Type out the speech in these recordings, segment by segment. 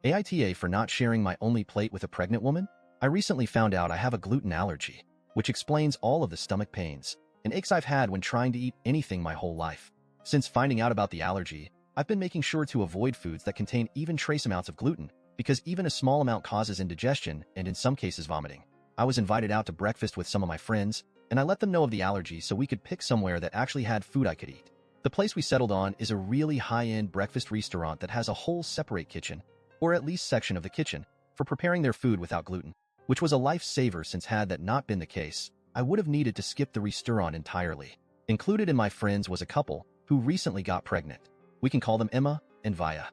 AITA for not sharing my only plate with a pregnant woman? I recently found out I have a gluten allergy, which explains all of the stomach pains and aches I've had when trying to eat anything my whole life. Since finding out about the allergy, I've been making sure to avoid foods that contain even trace amounts of gluten, because even a small amount causes indigestion and in some cases vomiting. I was invited out to breakfast with some of my friends, and I let them know of the allergy so we could pick somewhere that actually had food I could eat. The place we settled on is a really high-end breakfast restaurant that has a whole separate kitchen, or at least section of the kitchen, for preparing their food without gluten, which was a lifesaver since had that not been the case, I would have needed to skip the restaurant entirely. Included in my friends was a couple who recently got pregnant. We can call them Emma and Vaya.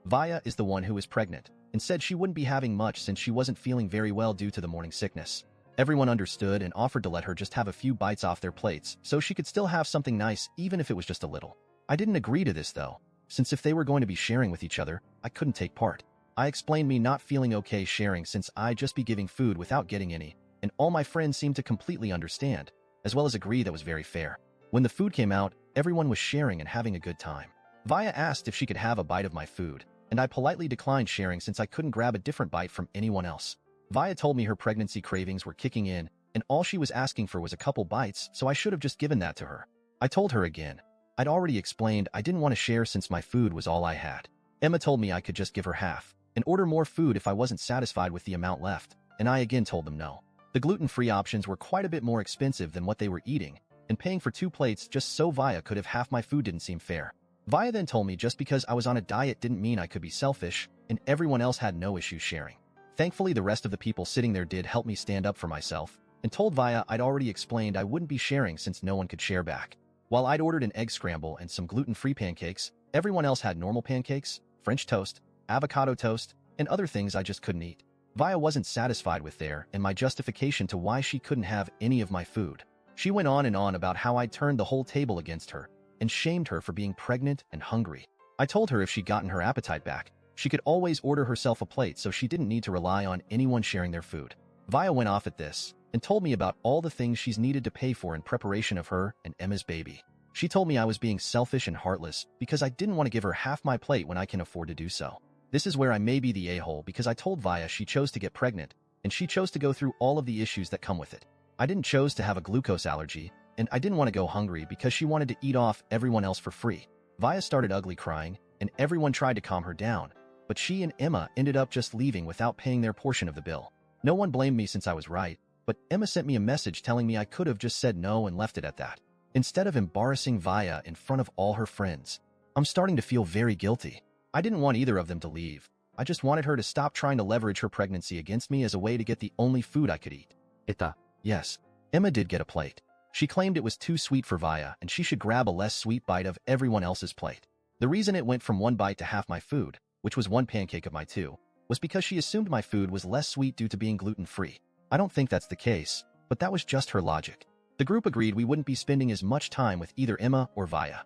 Vaya is the one who is pregnant and said she wouldn't be having much since she wasn't feeling very well due to the morning sickness. Everyone understood and offered to let her just have a few bites off their plates so she could still have something nice even if it was just a little. I didn't agree to this though, since if they were going to be sharing with each other, I couldn't take part. I explained me not feeling okay sharing since I'd just be giving food without getting any, and all my friends seemed to completely understand, as well as agree that was very fair. When the food came out, everyone was sharing and having a good time. Vaya asked if she could have a bite of my food, and I politely declined sharing since I couldn't grab a different bite from anyone else. Vaya told me her pregnancy cravings were kicking in, and all she was asking for was a couple bites, so I should have just given that to her. I told her again. I'd already explained I didn't want to share since my food was all I had. Emma told me I could just give her half, and order more food if I wasn't satisfied with the amount left, and I again told them no. The gluten-free options were quite a bit more expensive than what they were eating, and paying for 2 plates just so Vaya could have half my food didn't seem fair. Vaya then told me just because I was on a diet didn't mean I could be selfish, and everyone else had no issue sharing. Thankfully, the rest of the people sitting there did help me stand up for myself, and told Vaya I'd already explained I wouldn't be sharing since no one could share back. While I'd ordered an egg scramble and some gluten-free pancakes, everyone else had normal pancakes, French toast, avocado toast, and other things I just couldn't eat. Vaya wasn't satisfied with their and my justification to why she couldn't have any of my food. She went on and on about how I'd turned the whole table against her and shamed her for being pregnant and hungry. I told her if she'd gotten her appetite back, she could always order herself a plate so she didn't need to rely on anyone sharing their food. Vaya went off at this and told me about all the things she's needed to pay for in preparation of her and Emma's baby. She told me I was being selfish and heartless because I didn't want to give her half my plate when I can afford to do so. This is where I may be the a-hole because I told Vaya she chose to get pregnant and she chose to go through all of the issues that come with it. I didn't choose to have a glucose allergy, and I didn't want to go hungry because she wanted to eat off everyone else for free. Vaya started ugly crying, and everyone tried to calm her down, but she and Emma ended up just leaving without paying their portion of the bill. No one blamed me since I was right, but Emma sent me a message telling me I could have just said no and left it at that, instead of embarrassing Vaya in front of all her friends. I'm starting to feel very guilty. I didn't want either of them to leave. I just wanted her to stop trying to leverage her pregnancy against me as a way to get the only food I could eat. AITA. Yes, Emma did get a plate. She claimed it was too sweet for Vaya and she should grab a less sweet bite of everyone else's plate. The reason it went from 1 bite to half my food, which was 1 pancake of my 2, was because she assumed my food was less sweet due to being gluten-free. I don't think that's the case, but that was just her logic. The group agreed we wouldn't be spending as much time with either Emma or Vaya.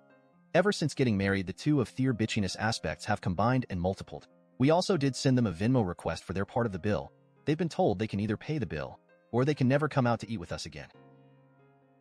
Ever since getting married, the two of their bitchiness aspects have combined and multiplied. We also did send them a Venmo request for their part of the bill. They've been told they can either pay the bill, or they can never come out to eat with us again.